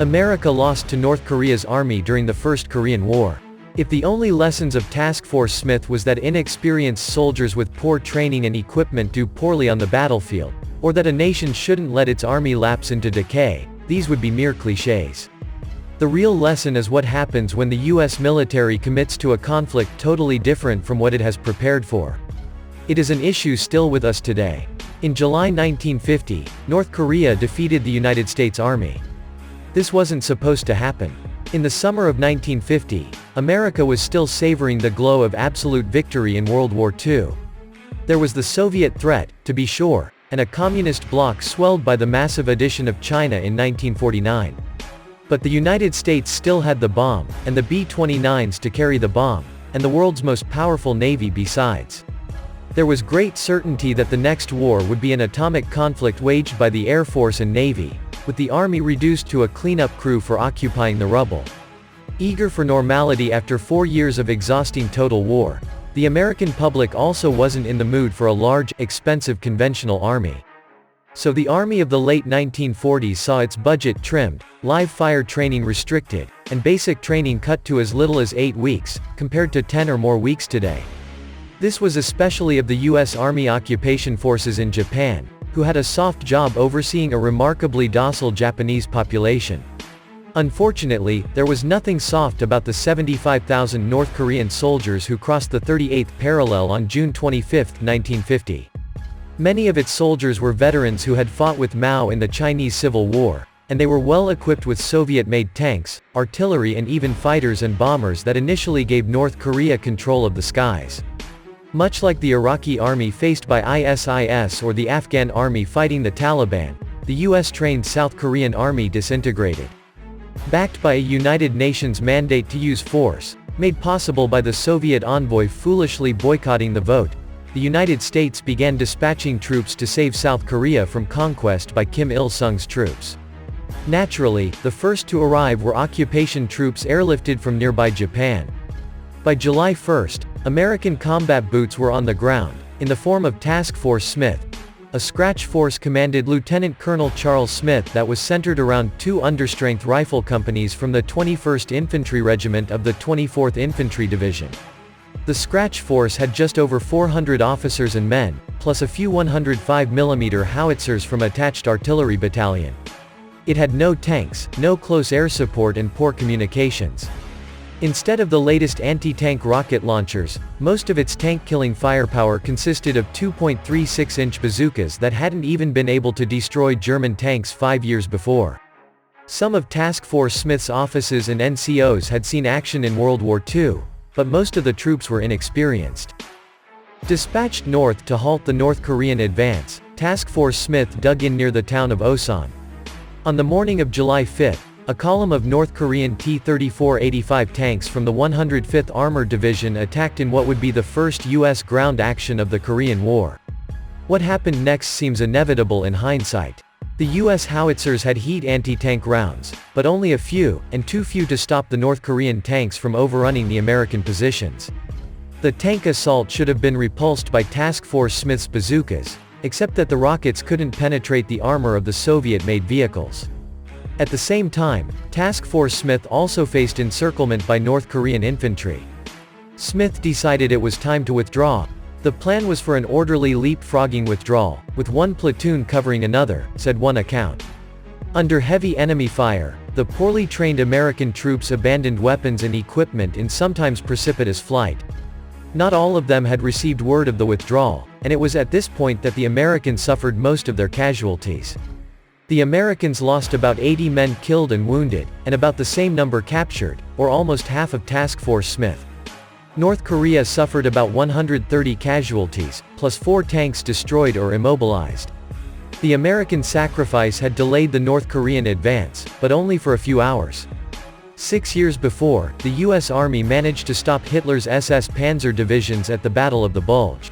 America lost to North Korea's army during the First Korean War. If the only lessons of Task Force Smith was that inexperienced soldiers with poor training and equipment do poorly on the battlefield, or that a nation shouldn't let its army lapse into decay, these would be mere clichés. The real lesson is what happens when the US military commits to a conflict totally different from what it has prepared for. It is an issue still with us today. In July 1950, North Korea defeated the United States Army. This wasn't supposed to happen. In the summer of 1950, America was still savoring the glow of absolute victory in World War II. There was the Soviet threat, to be sure, and a communist bloc swelled by the massive addition of China in 1949. But the United States still had the bomb, and the B-29s to carry the bomb, and the world's most powerful navy besides. There was great certainty that the next war would be an atomic conflict waged by the Air Force and Navy, with the Army reduced to a cleanup crew for occupying the rubble. Eager for normality after 4 years of exhausting total war, the American public also wasn't in the mood for a large, expensive conventional army. So the Army of the late 1940s saw its budget trimmed, live fire training restricted, and basic training cut to as little as 8 weeks, compared to 10 or more weeks today. This was especially of the U.S. Army occupation forces in Japan, who had a soft job overseeing a remarkably docile Japanese population. Unfortunately, there was nothing soft about the 75,000 North Korean soldiers who crossed the 38th parallel on June 25, 1950. Many of its soldiers were veterans who had fought with Mao in the Chinese Civil War, and they were well equipped with Soviet-made tanks, artillery and even fighters and bombers that initially gave North Korea control of the skies. Much like the Iraqi army faced by ISIS or the Afghan army fighting the Taliban, the US-trained South Korean army disintegrated. Backed by a United Nations mandate to use force, made possible by the Soviet envoy foolishly boycotting the vote, the United States began dispatching troops to save South Korea from conquest by Kim Il-sung's troops. Naturally, the first to arrive were occupation troops airlifted from nearby Japan. By July 1st, American combat boots were on the ground, in the form of Task Force Smith, a scratch force commanded Lieutenant Colonel Charles Smith that was centered around 2 understrength rifle companies from the 21st Infantry Regiment of the 24th Infantry Division. The scratch force had just over 400 officers and men, plus a few 105mm howitzers from attached artillery battalion. It had no tanks, no close air support and poor communications. Instead of the latest anti-tank rocket launchers, most of its tank-killing firepower consisted of 2.36-inch bazookas that hadn't even been able to destroy German tanks 5 years before. Some of Task Force Smith's officers and NCOs had seen action in World War II, but most of the troops were inexperienced. Dispatched north to halt the North Korean advance, Task Force Smith dug in near the town of Osan. On the morning of July 5, a column of North Korean T-34-85 tanks from the 105th Armored Division attacked in what would be the first U.S. ground action of the Korean War. What happened next seems inevitable in hindsight. The U.S. howitzers had heat anti-tank rounds, but only a few, and too few to stop the North Korean tanks from overrunning the American positions. The tank assault should have been repulsed by Task Force Smith's bazookas, except that the rockets couldn't penetrate the armor of the Soviet-made vehicles. At the same time, Task Force Smith also faced encirclement by North Korean infantry. Smith decided it was time to withdraw. The plan was for an orderly leapfrogging withdrawal, with one platoon covering another, said one account. Under heavy enemy fire, the poorly trained American troops abandoned weapons and equipment in sometimes precipitous flight. Not all of them had received word of the withdrawal, and it was at this point that the Americans suffered most of their casualties. The Americans lost about 80 men killed and wounded, and about the same number captured, or almost half of Task Force Smith. North Korea suffered about 130 casualties, plus 4 tanks destroyed or immobilized. The American sacrifice had delayed the North Korean advance, but only for a few hours. 6 years before, the U.S. Army managed to stop Hitler's SS Panzer divisions at the Battle of the Bulge.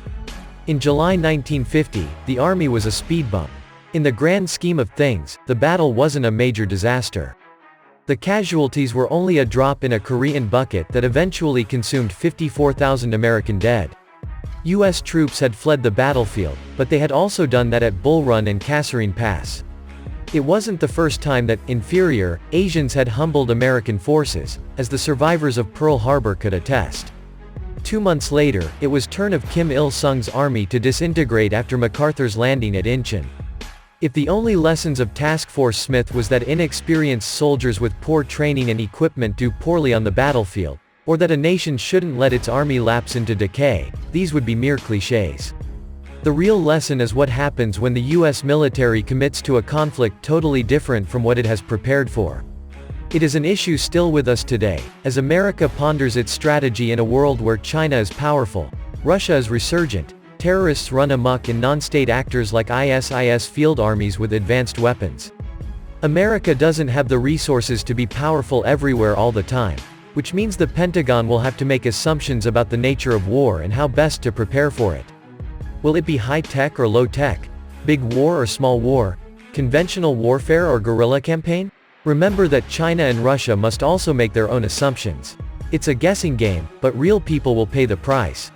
In July 1950, the Army was a speed bump. In the grand scheme of things, the battle wasn't a major disaster. The casualties were only a drop in a Korean bucket that eventually consumed 54,000 American dead. U.S. troops had fled the battlefield, but they had also done that at Bull Run and Kasserine Pass. It wasn't the first time that, inferior, Asians had humbled American forces, as the survivors of Pearl Harbor could attest. 2 months later, it was turn of Kim Il-sung's army to disintegrate after MacArthur's landing at Incheon. If the only lessons of Task Force Smith was that inexperienced soldiers with poor training and equipment do poorly on the battlefield, or that a nation shouldn't let its army lapse into decay, these would be mere clichés. The real lesson is what happens when the US military commits to a conflict totally different from what it has prepared for. It is an issue still with us today, as America ponders its strategy in a world where China is powerful, Russia is resurgent, terrorists run amok and non-state actors like ISIS field armies with advanced weapons. America doesn't have the resources to be powerful everywhere all the time, which means the Pentagon will have to make assumptions about the nature of war and how best to prepare for it. Will it be high-tech or low-tech? Big war or small war? Conventional warfare or guerrilla campaign? Remember that China and Russia must also make their own assumptions. It's a guessing game, but real people will pay the price.